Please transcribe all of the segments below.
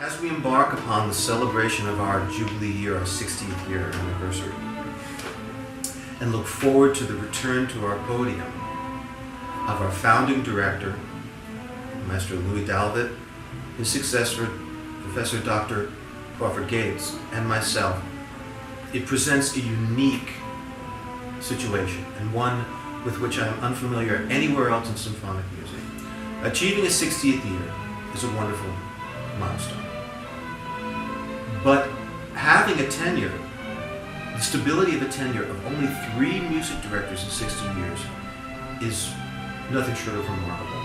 As we embark upon the celebration of our Jubilee year, our 60th year anniversary, and look forward to the return to our podium of our founding director, Maestro Lewis Dalvit, his successor, Professor Dr. Crawford Gates, and myself, it presents a unique situation, and one with which I am unfamiliar anywhere else in symphonic music. Achieving a 60th year is a wonderful milestone. But having a tenure, the stability of a tenure of only 3 music directors in 60 years is nothing short of remarkable.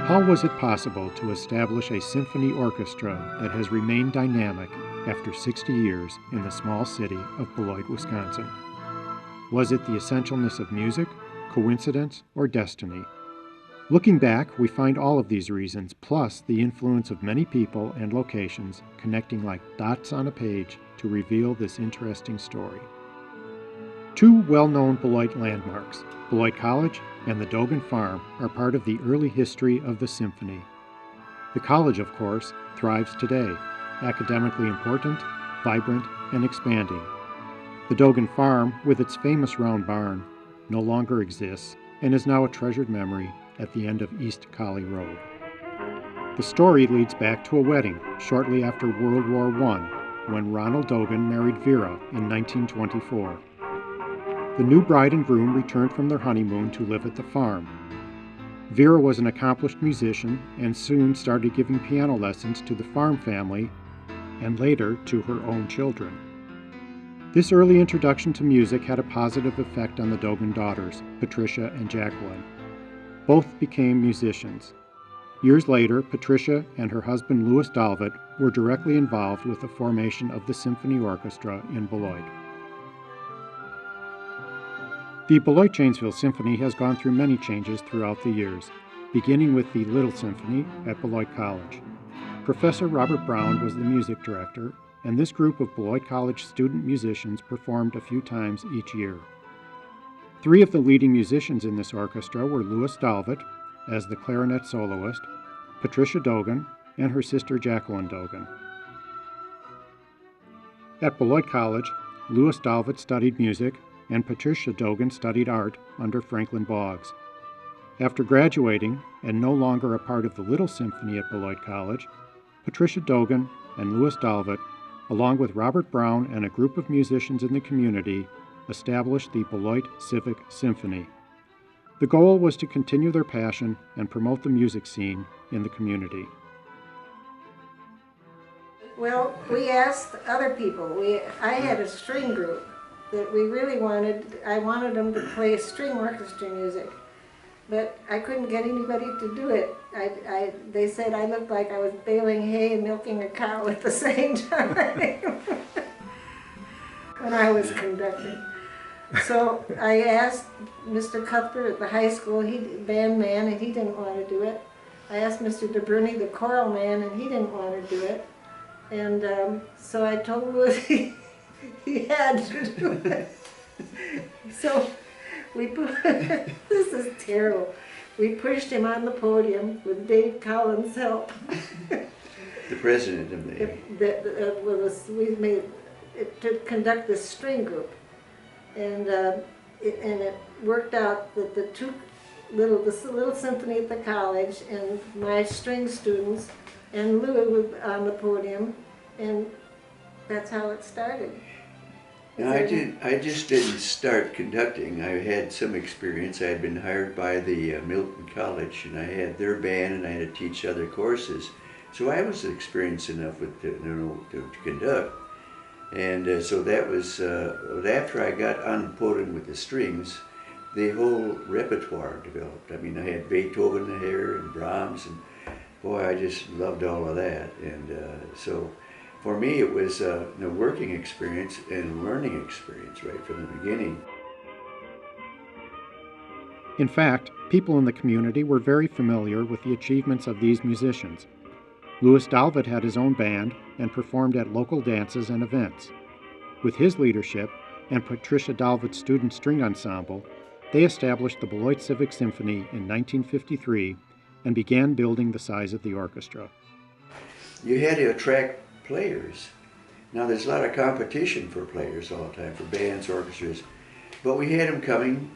How was it possible to establish a symphony orchestra that has remained dynamic after 60 years in the small city of Beloit, Wisconsin? Was it the essentialness of music, coincidence, or destiny? Looking back, we find all of these reasons, plus the influence of many people and locations connecting like dots on a page to reveal this interesting story. 2 well-known Beloit landmarks, Beloit College and the Dogan Farm, are part of the early history of the symphony. The college, of course, thrives today, academically important, vibrant, and expanding. The Dogan Farm, with its famous round barn, no longer exists and is now a treasured memory at the end of East Collie Road. The story leads back to a wedding shortly after World War I, when Ronald Dogan married Vera in 1924. The new bride and groom returned from their honeymoon to live at the farm. Vera was an accomplished musician and soon started giving piano lessons to the farm family and later to her own children. This early introduction to music had a positive effect on the Dogan daughters, Patricia and Jacqueline. Both became musicians. Years later, Patricia and her husband Lewis Dalvit were directly involved with the formation of the Symphony Orchestra in Beloit. The Beloit Janesville Symphony has gone through many changes throughout the years, beginning with the Little Symphony at Beloit College. Professor Robert Brown was the music director, and this group of Beloit College student musicians performed a few times each year. 3 of the leading musicians in this orchestra were Lewis Dalvit, as the clarinet soloist, Patricia Dogan, and her sister Jacqueline Dogan. At Beloit College, Lewis Dalvit studied music, and Patricia Dogan studied art under Franklin Boggs. After graduating, and no longer a part of the Little Symphony at Beloit College, Patricia Dogan and Lewis Dalvit, along with Robert Brown and a group of musicians in the community, established the Beloit Civic Symphony. The goal was to continue their passion and promote the music scene in the community. Well, we asked other people. I had a string group that we really I wanted them to play string orchestra music, but I couldn't get anybody to do it. They said I looked like I was baling hay and milking a cow at the same time when I was conducting. So I asked Mr. Cuthbert at the high school, band man, and he didn't want to do it. I asked Mr. DeBruni, the choral man, and he didn't want to do it. And so I told Lewis he had to do it. So we this is terrible. We pushed him on the podium with Dave Collins' help. The president of we made it to conduct this string group, and it worked out that the little symphony at the college and my string students and Lou was on the podium, and that's how it started. No, I just didn't start conducting. I had some experience. I had been hired by the Milton College, and I had their band, and I had to teach other courses. So I was experienced enough with to conduct. And so that was, after I got on the podium with the strings, the whole repertoire developed. I mean, I had Beethoven there and Brahms, and boy, I just loved all of that. And so for me, it was a working experience and learning experience right from the beginning. In fact, people in the community were very familiar with the achievements of these musicians. Lewis Dalvit had his own band and performed at local dances and events. With his leadership and Patricia Dalvit's student string ensemble, they established the Beloit Civic Symphony in 1953 and began building the size of the orchestra. You had to attract players. Now there's a lot of competition for players all the time, for bands, orchestras, but we had them coming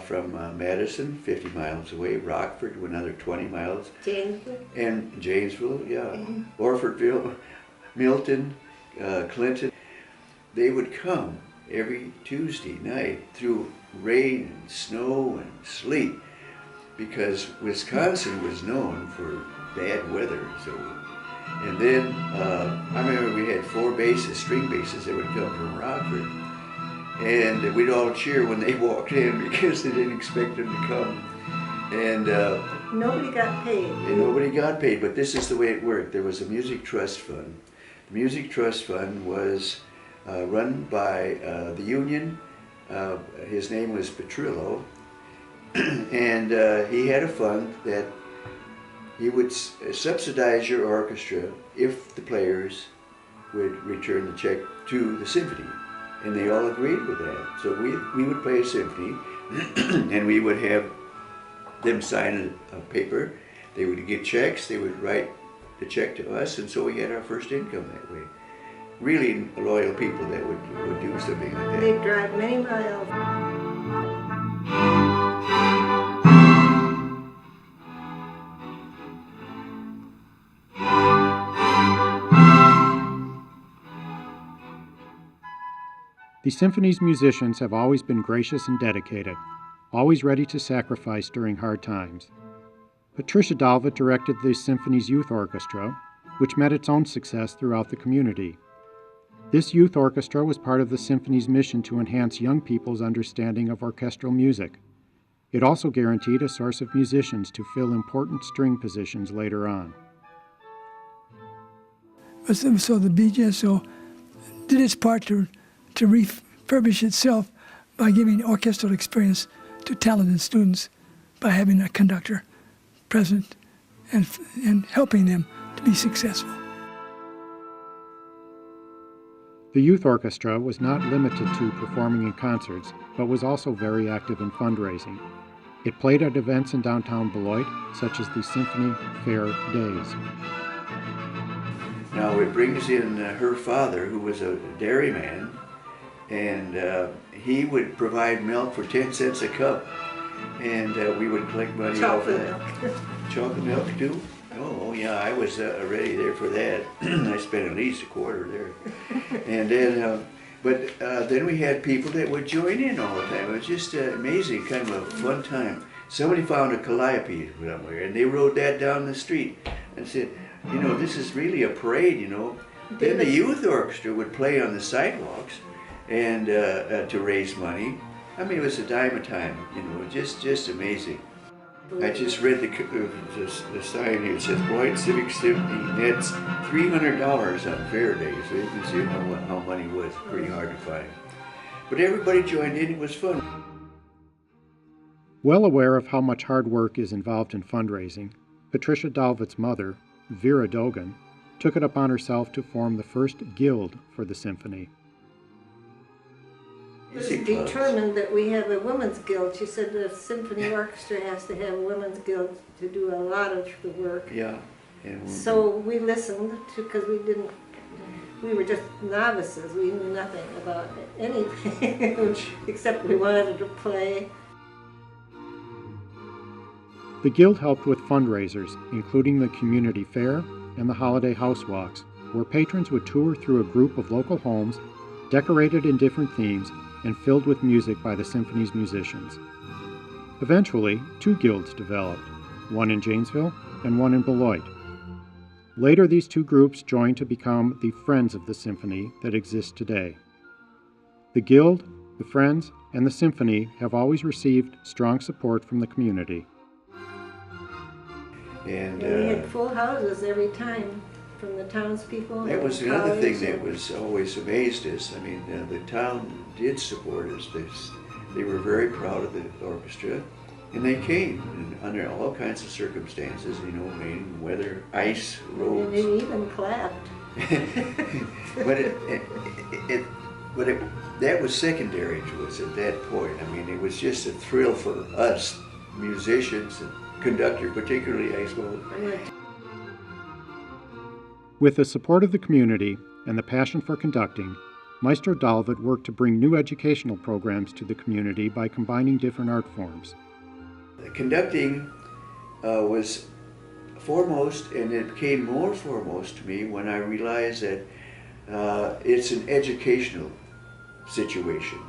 from Madison, 50 miles away, Rockford, another 20 miles, Janesville, yeah, Orfordville, Milton, Clinton. They would come every Tuesday night through rain and snow and sleet, because Wisconsin was known for bad weather. So, and then I remember we had 4 basses, string basses, that would come from Rockford, and we'd all cheer when they walked in because they didn't expect them to come. And nobody got paid. And nobody got paid, but this is the way it worked. There was a music trust fund. The music trust fund was run by the union. His name was Petrillo, and he had a fund that he would subsidize your orchestra if the players would return the check to the symphony, and they all agreed with that. So we would play a symphony, and we would have them sign a paper. They would get checks, they would write the check to us, and so we had our first income that way. Really loyal people that would do something like that. They'd drive many miles. The symphony's musicians have always been gracious and dedicated, always ready to sacrifice during hard times. Patricia Dalvit directed the symphony's youth orchestra, which met its own success throughout the community. This youth orchestra was part of the symphony's mission to enhance young people's understanding of orchestral music. It also guaranteed a source of musicians to fill important string positions later on. So the BJSO did its part to refurbish itself by giving orchestral experience to talented students, by having a conductor present and helping them to be successful. The youth orchestra was not limited to performing in concerts, but was also very active in fundraising. It played at events in downtown Beloit, such as the Symphony Fair Days. Now it brings in her father, who was a dairyman, and he would provide milk for 10 cents a cup, and we would collect money off of that. Chocolate milk too? Oh yeah, I was already there for that. I spent at least a quarter there. And then, then we had people that would join in all the time. It was just amazing, kind of a fun time. Somebody found a calliope somewhere, and they rode that down the street and said, you know, this is really a parade, you know. Then the youth orchestra would play on the sidewalks and to raise money. I mean, it was a dime a time, you know, just amazing. I just read the sign here. It says Beloit Civic Symphony nets $300 on fair days, so you can see how money was pretty hard to find. But everybody joined in. It was fun. Well aware of how much hard work is involved in fundraising, Patricia Dalvit's mother, Vera Dogan, took it upon herself to form the first guild for the symphony. It was determined that we have a women's guild. She said the symphony orchestra has to have a women's guild to do a lot of the work. Yeah. So we listened to, because we were just novices. We knew nothing about anything except we wanted to play. The guild helped with fundraisers, including the community fair and the holiday house walks, where patrons would tour through a group of local homes decorated in different themes and filled with music by the symphony's musicians. Eventually, 2 guilds developed, one in Janesville and one in Beloit. Later, these 2 groups joined to become the Friends of the Symphony that exist today. The Guild, the Friends, and the Symphony have always received strong support from the community. And we had full houses every time from the townspeople. that was and another thing colleagues that and- was always amazed us. I mean, the town did support us. They were very proud of the orchestra, and they came under all kinds of circumstances, you know, rain, weather, ice, And roads. they even clapped. but that was secondary to us at that point. I mean, it was just a thrill for us, musicians and conductor particularly, I suppose. With the support of the community and the passion for conducting, Maestro Dalvit worked to bring new educational programs to the community by combining different art forms. Conducting was foremost, and it became more foremost to me when I realized that it's an educational situation.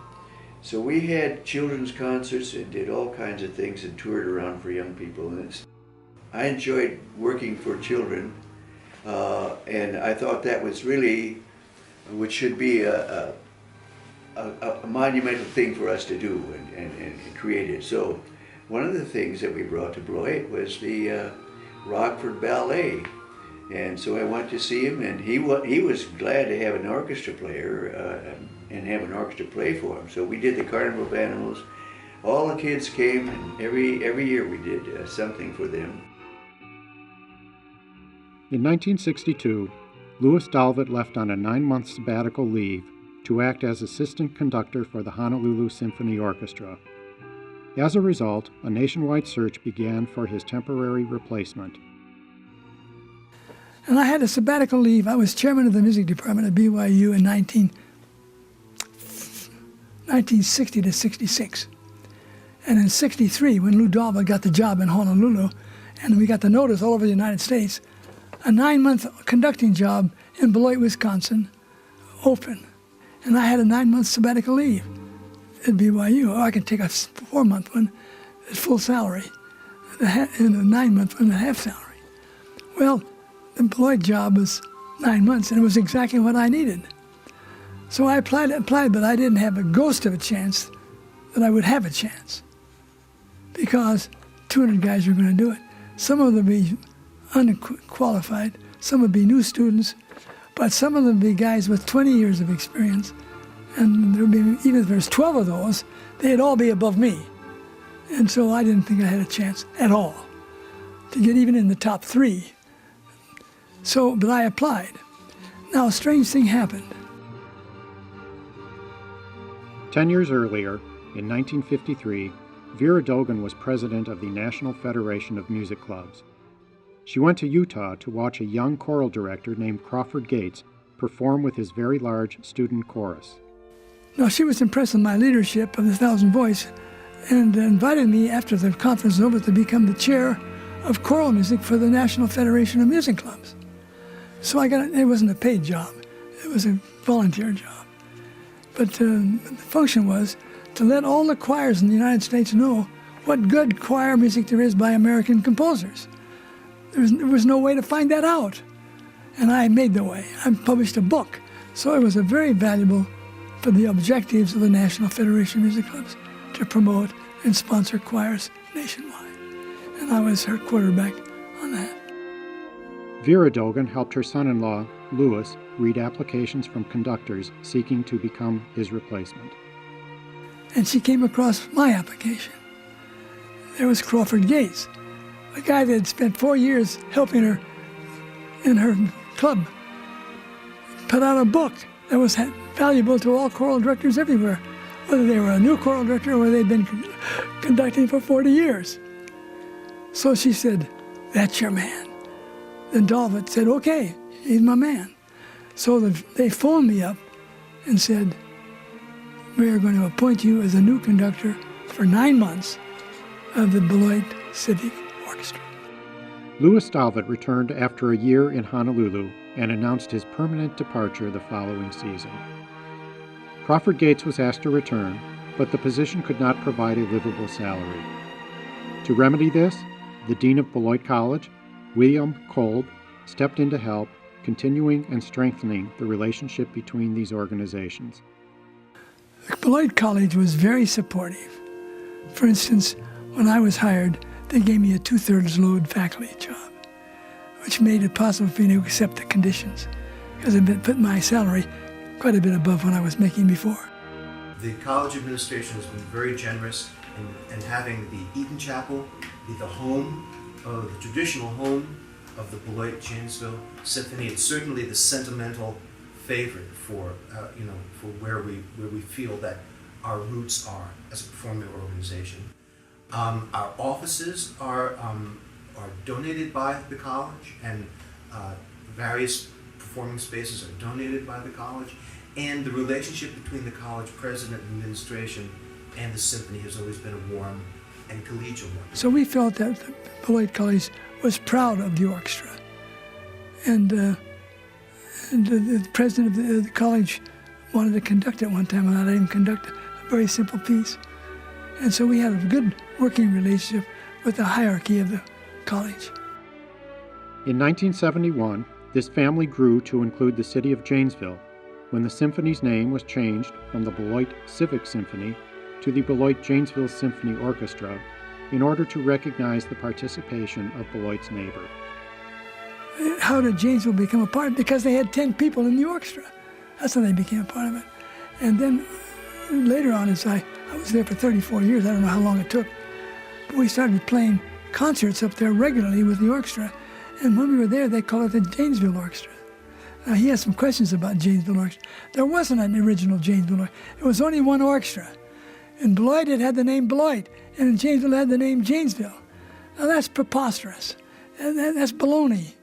So we had children's concerts and did all kinds of things and toured around for young people. And I enjoyed working for children, and I thought that was really, which should be a monumental thing for us to do and create it. So one of the things that we brought to Beloit was the Rockford Ballet. And so I went to see him, and he was glad to have an orchestra player and have an orchestra play for him. So we did the Carnival of Animals. All the kids came, and every year we did something for them. In 1962, Lewis Dalvit left on a 9-month sabbatical leave to act as assistant conductor for the Honolulu Symphony Orchestra. As a result, a nationwide search began for his temporary replacement. And I had a sabbatical leave. I was chairman of the music department at BYU in 1960 to 66. And in 63, when Lou Dalvit got the job in Honolulu, and we got the notice all over the United States, a 9-month conducting job in Beloit, Wisconsin, open. And I had a 9-month sabbatical leave at BYU. Or I could take a 4-month one at full salary, and a 9-month one at half salary. Well, the Beloit job was 9 months, and it was exactly what I needed. So I applied, but I didn't have a ghost of a chance that I would have a chance, because 200 guys were going to do it. Some of them would be unqualified, some would be new students, but some of them would be guys with 20 years of experience, and there would be, even if there's 12 of those, they'd all be above me. And so I didn't think I had a chance at all to get even in the top 3. So, but I applied. Now, a strange thing happened. 10 years earlier, in 1953, Vera Dogan was president of the National Federation of Music Clubs. She went to Utah to watch a young choral director named Crawford Gates perform with his very large student chorus. Now, she was impressed with my leadership of the Thousand Voice and invited me after the conference was over to become the chair of choral music for the National Federation of Music Clubs. So it wasn't a paid job, it was a volunteer job. But the function was to let all the choirs in the United States know what good choir music there is by American composers. There was no way to find that out. And I made the way. I published a book. So it was a very valuable for the objectives of the National Federation of Music Clubs to promote and sponsor choirs nationwide. And I was her quarterback on that. Vera Dogan helped her son-in-law, Lewis, read applications from conductors seeking to become his replacement. And she came across my application. There was Crawford Gates, a guy that had spent 4 years helping her in her club, put out a book that was valuable to all choral directors everywhere, whether they were a new choral director or they'd been conducting for 40 years. So she said, "That's your man." Then Dalvit said, "Okay, he's my man." So they phoned me up and said, "We are going to appoint you as a new conductor for 9 months of the Beloit Civic Orchestra." Lewis Dalvit returned after a year in Honolulu and announced his permanent departure the following season. Crawford Gates was asked to return, but the position could not provide a livable salary. To remedy this, the Dean of Beloit College, William Kolb, stepped in to help, continuing and strengthening the relationship between these organizations. Beloit College was very supportive. For instance, when I was hired, they gave me a 2/3 load faculty job, which made it possible for me to accept the conditions, because it put my salary quite a bit above what I was making before. The college administration has been very generous in having the Eaton Chapel be the home, the traditional home of the Beloit Janesville Symphony. It's certainly the sentimental favorite for for where we feel that our roots are as a performing organization. Our offices are donated by the college, and various performing spaces are donated by the college. And the relationship between the college president and administration and the symphony has always been a warm and collegial one. So we felt that the Beloit College was proud of the orchestra. And the president of the college wanted to conduct it one time, and I let him conduct a very simple piece. And so we had a good working relationship with the hierarchy of the college. In 1971, this family grew to include the city of Janesville, when the symphony's name was changed from the Beloit Civic Symphony to the Beloit Janesville Symphony Orchestra in order to recognize the participation of Beloit's neighbor. How did Janesville become a part of it? Because they had 10 people in the orchestra. That's how they became a part of it. And then later on, as I was there for 34 years, I don't know how long it took, but we started playing concerts up there regularly with the orchestra. And when we were there, they called it the Janesville Orchestra. Now, he has some questions about Janesville Orchestra. There wasn't an original Janesville Orchestra. It was only one orchestra. In Beloit, it had the name Beloit, and in Janesville, it had the name Janesville. Now, that's preposterous. That's baloney.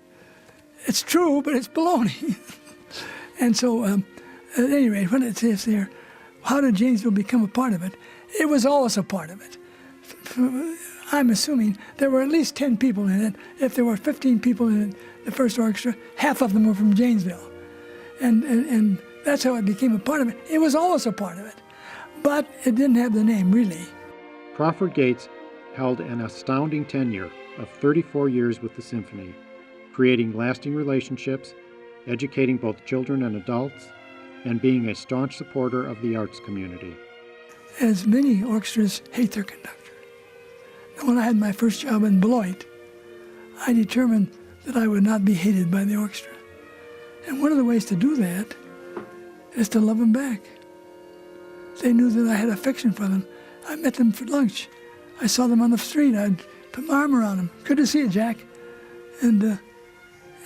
It's true, but it's baloney. And so, at any rate, when it says there, how did Janesville become a part of it? It was always a part of it. I'm assuming there were at least 10 people in it. If there were 15 people in the first orchestra, half of them were from Janesville. And that's how it became a part of it. It was always a part of it, but it didn't have the name, really. Crawford Gates held an astounding tenure of 34 years with the symphony, creating lasting relationships, educating both children and adults, and being a staunch supporter of the arts community. As many orchestras hate their conductor. When I had my first job in Beloit, I determined that I would not be hated by the orchestra. And one of the ways to do that is to love them back. They knew that I had affection for them. I met them for lunch. I saw them on the street. I'd put my arm around them. Good to see you, Jack. And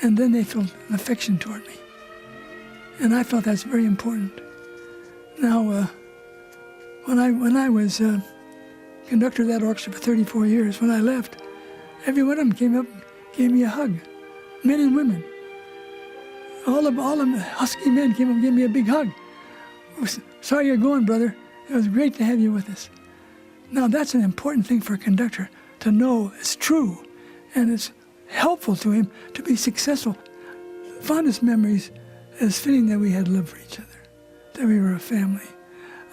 then they felt an affection toward me. And I felt that's very important. Now, when I was conductor of that orchestra for 34 years, when I left, every one of them came up and gave me a hug, men and women. All the husky men came up and gave me a big hug. Sorry you're going, brother. It was great to have you with us. Now, that's an important thing for a conductor to know it's true, and it's helpful to him to be successful. Fondest memories is feeling that we had love for each other, that we were a family,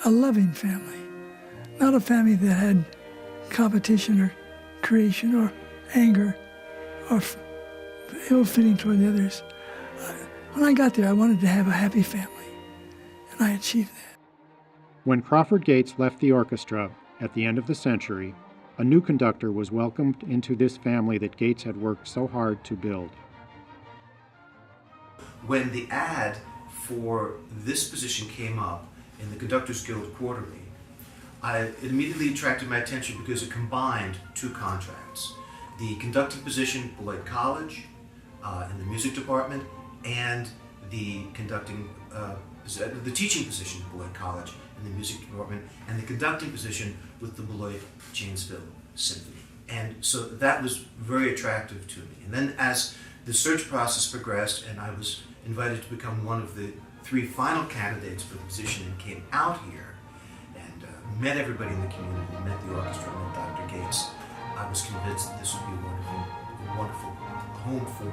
a loving family, not a family that had competition or creation or anger or ill feeling toward the others. When I got there, I wanted to have a happy family, and I achieved that. When Crawford Gates left the orchestra at the end of the century, a new conductor was welcomed into this family that Gates had worked so hard to build. When the ad for this position came up in the Conductors Guild Quarterly, it immediately attracted my attention because it combined two contracts. The conducting position at Beloit College in the music department, and the teaching position at Beloit College in the music department, and the conducting position with the Beloit Janesville Symphony. And so that was very attractive to me. And then as the search process progressed, and I was invited to become one of the 3 final candidates for the position, and came out here and met everybody in the community, met the orchestra, met Dr. Gates, I was convinced that this would be a wonderful home for me.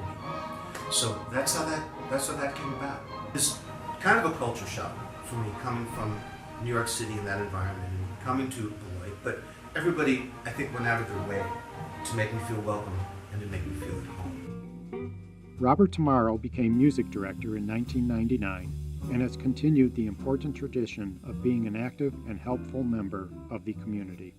So that's how that came about. It's kind of a culture shock for me coming from New York City in that environment and coming to Beloit, but everybody, I think, went out of their way to make me feel welcome and to make me feel at home. Robert Tomaro became music director in 1999 and has continued the important tradition of being an active and helpful member of the community.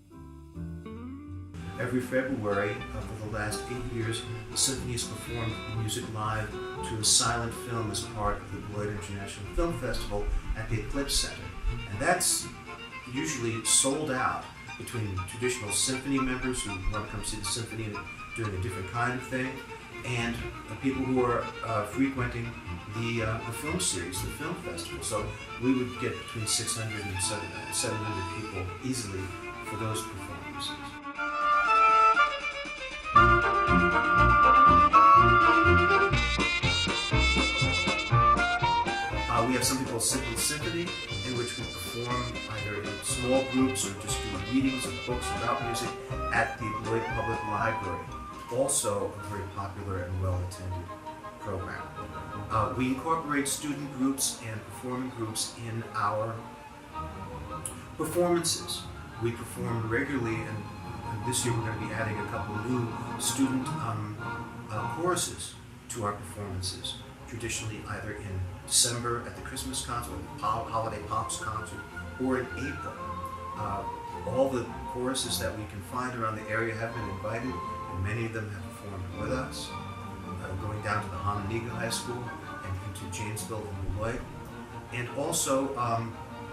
Every February for the last 8 years, the Symphony has performed music live to a silent film as part of the Beloit International Film Festival at the Eclipse Center. And that's usually sold out between traditional symphony members who want to come see the symphony and doing a different kind of thing, and people who are frequenting the film series, the film festival. So we would get between 600 and 700 people easily for those performances. We have something called Simple Symphony, in which we perform either in small groups or just do readings of books about music at the Beloit Public Library. Also a very popular and well-attended program. We incorporate student groups and performing groups in our performances. We perform regularly, and this year we're going to be adding a couple new student choruses to our performances, traditionally either in December at the Christmas concert, Holiday Pops concert, or in April. All the choruses that we can find around the area have been invited, and many of them have performed with us, going down to the Hononegah High School and into Janesville and Beloit. And also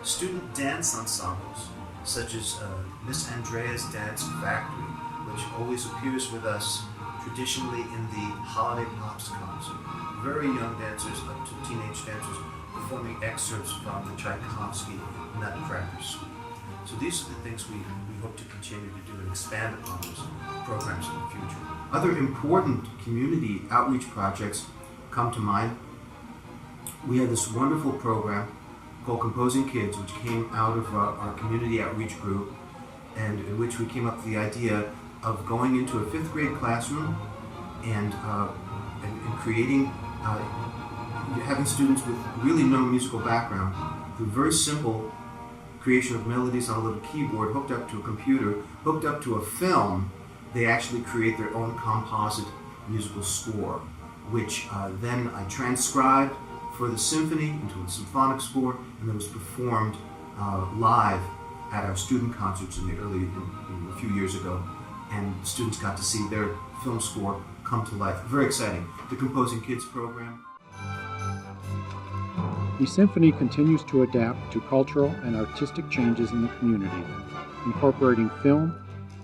student dance ensembles, such as Miss Andrea's Dance Factory, which always appears with us traditionally in the Holiday Pops concert. Very young dancers up to teenage dancers performing excerpts from the Tchaikovsky Nutcracker Suite. So these are the things we hope to continue to do and expand upon those programs in the future. Other important community outreach projects come to mind. We had this wonderful program called Composing Kids, which came out of our community outreach group, and in which we came up with the idea of going into a 5th grade classroom and creating, having students with really no musical background, through very simple creation of melodies on a little keyboard hooked up to a computer, hooked up to a film. They actually create their own composite musical score, which then I transcribed for the symphony into a symphonic score, and then was performed live at our student concerts a few years ago, and students got to see their film score come to life. Very exciting. The Composing Kids program. The symphony continues to adapt to cultural and artistic changes in the community, incorporating film,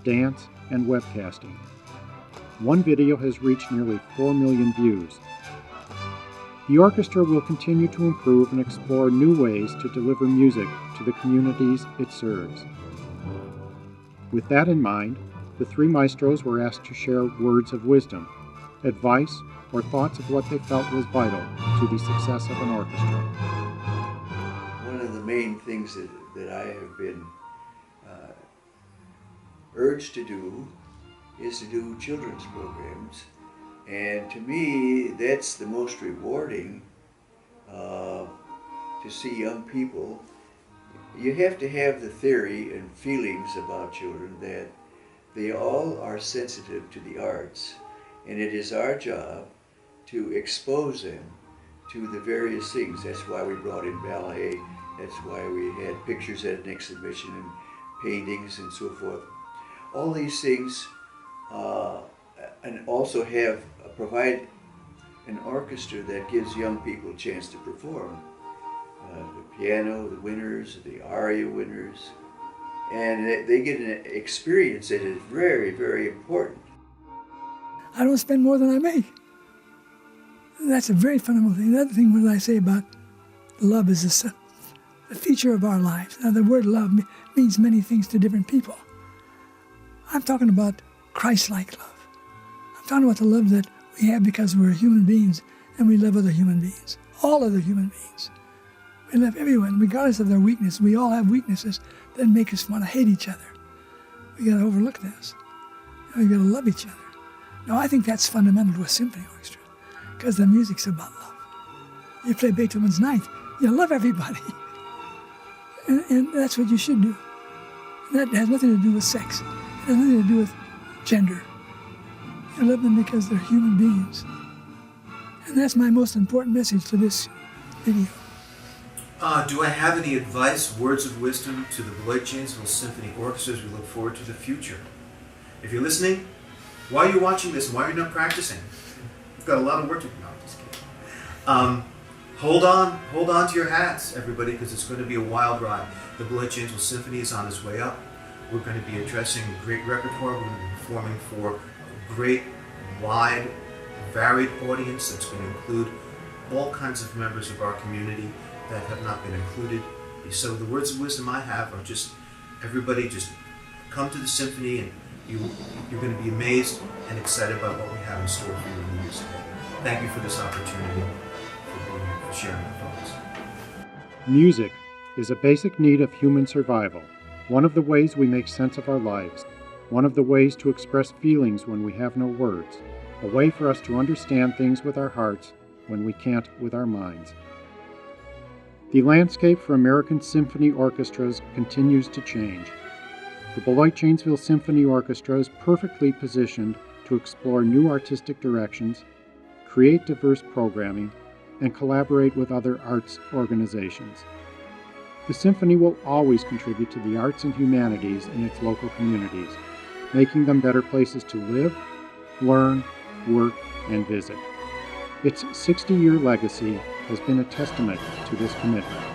dance, and webcasting. One video has reached nearly 4 million views. The orchestra will continue to improve and explore new ways to deliver music to the communities it serves. With that in mind, the 3 maestros were asked to share words of wisdom, advice, or thoughts of what they felt was vital to the success of an orchestra. One of the main things that I have been urged to do is to do children's programs. And to me, that's the most rewarding, to see young people. You have to have the theory and feelings about children that they all are sensitive to the arts, and it is our job to expose them to the various things. That's why we brought in ballet, that's why we had pictures at an exhibition and paintings and so forth. All these things, and also provide an orchestra that gives young people a chance to perform. The piano, the winners, the aria winners, and they get an experience that is very, very important. I don't spend more than I make. That's a very fundamental thing. The other thing, what I say about love is the feature of our lives. Now, the word love means many things to different people. I'm talking about Christ-like love. I'm talking about the love that we have because we're human beings and we love other human beings, all other human beings. We love everyone, regardless of their weakness. We all have weaknesses that make us want to hate each other. We got to overlook this. We got to love each other. Now, I think that's fundamental to a symphony orchestra, because the music's about love. You play Beethoven's Ninth, you love everybody. And that's what you should do. That has nothing to do with sex. It has nothing to do with gender. You love them because they're human beings. And that's my most important message to this video. Do I have any advice, words of wisdom to the Beloit Janesville Symphony Orchestra as we look forward to the future? If you're listening, while you're watching this and while you're not practicing, you've got a lot of work to do. No, I'm just kidding. Hold on to your hats, everybody, because it's going to be a wild ride. The Beloit Janesville Symphony is on its way up. We're going to be addressing a great repertoire. We're going to be performing for a great, wide, varied audience that's going to include all kinds of members of our community that have not been included. So the words of wisdom I have are just, everybody just come to the symphony and you're going to be amazed and excited about what we have in store for you in the years ahead. Thank you for this opportunity, for being here, for sharing your thoughts. Music is a basic need of human survival, one of the ways we make sense of our lives, one of the ways to express feelings when we have no words, a way for us to understand things with our hearts when we can't with our minds. The landscape for American symphony orchestras continues to change. The Beloit Janesville Symphony Orchestra is perfectly positioned to explore new artistic directions, create diverse programming, and collaborate with other arts organizations. The symphony will always contribute to the arts and humanities in its local communities, making them better places to live, learn, work, and visit. Its 60-year legacy has been a testament to this commitment.